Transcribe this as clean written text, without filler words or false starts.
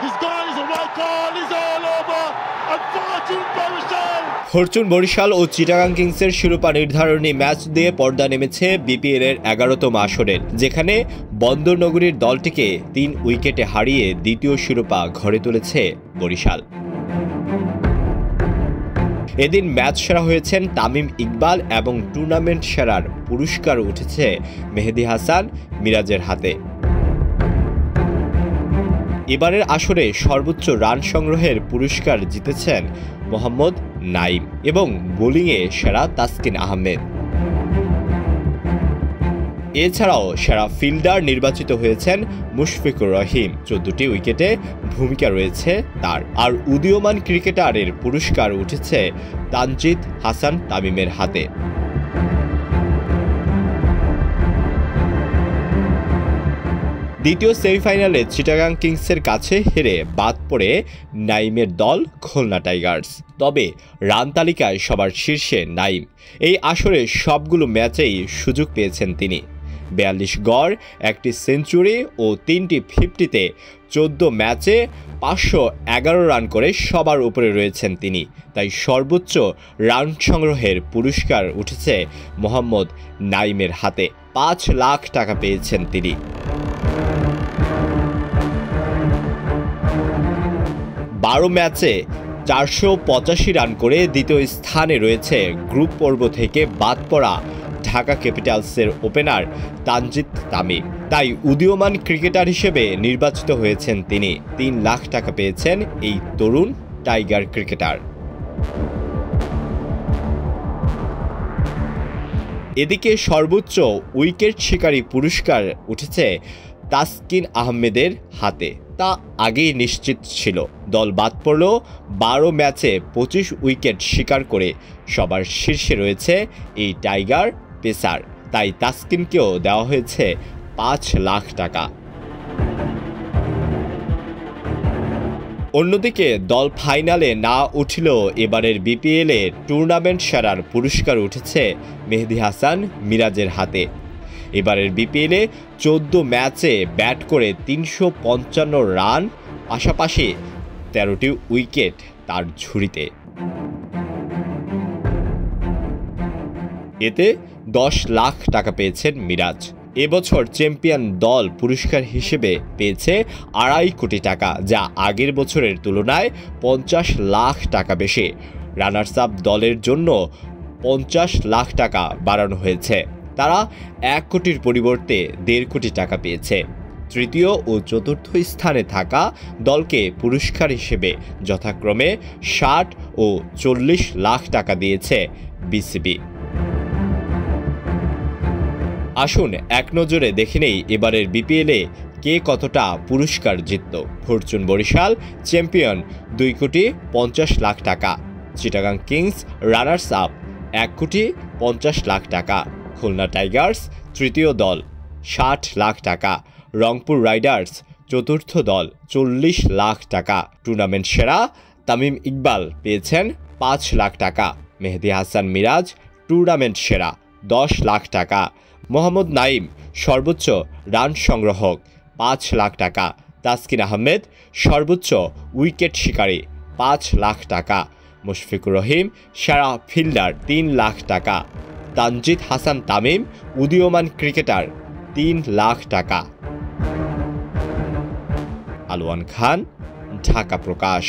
He's got his white call, he's all over, and Fortune Borical! Fortune Barishal ও চিটাগাং কিংসের শিরোপা নির্ধারণী ম্যাচ দিয়ে পর্দা নেমেছে বিপিএল এর 11তম আসরের, যেখানে বন্দরনগরীর দলটিকে 3 উইকেটে হারিয়ে দ্বিতীয় শিরোপা ঘরে তুলেছে বরিশাল। এদিন ম্যাচ সেরা হয়েছেন তামিম ইকবাল এবং টুর্নামেন্ট সেরার পুরস্কার উঠেছে মেহেদী হাসান মিরাজের হাতে। এবারের আসরে সর্বোচ্চ রান সংগ্রহের পুরস্কার জিতেছেন মোহাম্মদ নাইম এবং বোলিংয়ে সেরা তাসকিন আহমেদ। এছাড়াও সেরা ফিল্ডার নির্বাচিত হয়েছেন মুশফিকুর রহিম, 14টি উইকেটে ভূমিকা রয়েছে তার। আর উদীয়মান ক্রিকেটারের পুরস্কার উঠেছে তানজিদ হাসান তামিমের হাতে। দ্বিতীয় সেমিফাইনালে চিটাগাং কিংসের কাছে হেরে বাদ পড়ে নাইমের দল খুলনা টাইগার্স। তবে রান তালিকায় সবার শীর্ষে নাইম। এই আসরে সবগুলো ম্যাচেই সুযোগ পেয়েছেন তিনি। 42 গড়, 1টি সেঞ্চুরি ও 3টি 50-তে 14 ম্যাচে 511 রান করে সবার উপরে রয়েছেন তিনি। তাই সর্বোচ্চ রান সংগ্রহের পুরস্কার উঠেছে মোহাম্মদ নাইমের হাতে। 5 লাখ টাকা পেয়েছেন তিনি। বারো ম্যাচে 485 রান করে দ্বিতীয় স্থানে রয়েছে গ্রুপ পর্ব থেকে বাদ পড়া ঢাকা ক্যাপিটালসের ওপেনার তানজিদ তামিম। তাই উদীয়মান ক্রিকেটার হিসেবে নির্বাচিত হয়েছেন তিনি। 3 লাখ টাকা পেয়েছেন এই তরুণ টাইগার ক্রিকেটার। এদিকে সর্বোচ্চ উইকেট শিকারী পুরস্কার উঠেছে তাসকিন আহমেদের হাতে। তা আগেই নিশ্চিত ছিল। দল বাদ পড়লেও 12 ম্যাচে 25 উইকেট শিকার করে সবার শীর্ষে রয়েছে এই টাইগার পেসার। তাই তাসকিনকেও দেওয়া হয়েছে 5 লাখ টাকা। অন্যদিকে দল ফাইনালে না উঠলেও এবারের বিপিএল এর টুর্নামেন্ট সেরার পুরস্কার উঠেছে মেহেদী হাসান মিরাজের হাতে। এবারের বিপিএলে 14 ম্যাচে ব্যাট করে 355 রান, পাশাপাশি 13টি উইকেট তার ঝুড়িতে। এতে 10 লাখ টাকা পেয়েছেন মিরাজ। এবছর চ্যাম্পিয়ন দল পুরস্কার হিসেবে পেয়েছে 2.5 কোটি টাকা, যা আগের বছরের তুলনায় 50 লাখ টাকা বেশি। রানার্স আপ দলের জন্য 50 লাখ টাকা বাড়ানো হয়েছে। তারা 1 কোটির পরিবর্তে 1.5 কোটি টাকা পেয়েছে। তৃতীয় ও চতুর্থ স্থানে থাকা দলকে পুরস্কার হিসেবে যথাক্রমে 60 ও 40 লাখ টাকা দিয়েছে বিসিবি। আসুন এক নজরে দেখে নেই এবারের বিপিএলে কে কতটা পুরস্কার জিতল। ফরচুন বরিশাল চ্যাম্পিয়ন 2 কোটি 50 লাখ টাকা। চিটাগাং কিংস রানার্স আপ 1 কোটি 50 লাখ টাকা। খুলনা টাইগার্স তৃতীয় দল 60 লাখ টাকা। রংপুর রাইডার্স চতুর্থ দল 40 লাখ টাকা। টুর্নামেন্ট সেরা তামিম ইকবাল পেয়েছেন 5 লাখ টাকা। মেহেদী হাসান মিরাজ টুর্নামেন্ট সেরা 10 লাখ টাকা। মোহাম্মদ নাইম সর্বোচ্চ রান সংগ্রহক 5 লাখ টাকা। তাসকিন আহমেদ সর্বোচ্চ উইকেট শিকারী 5 লাখ টাকা। মুশফিকুর রহিম সেরা ফিল্ডার 3 লাখ টাকা। তানজিদ হাসান তামিম উদীয়মান ক্রিকেটার 3 লাখ টাকা। আলওয়ান খান, ঢাকা প্রকাশ।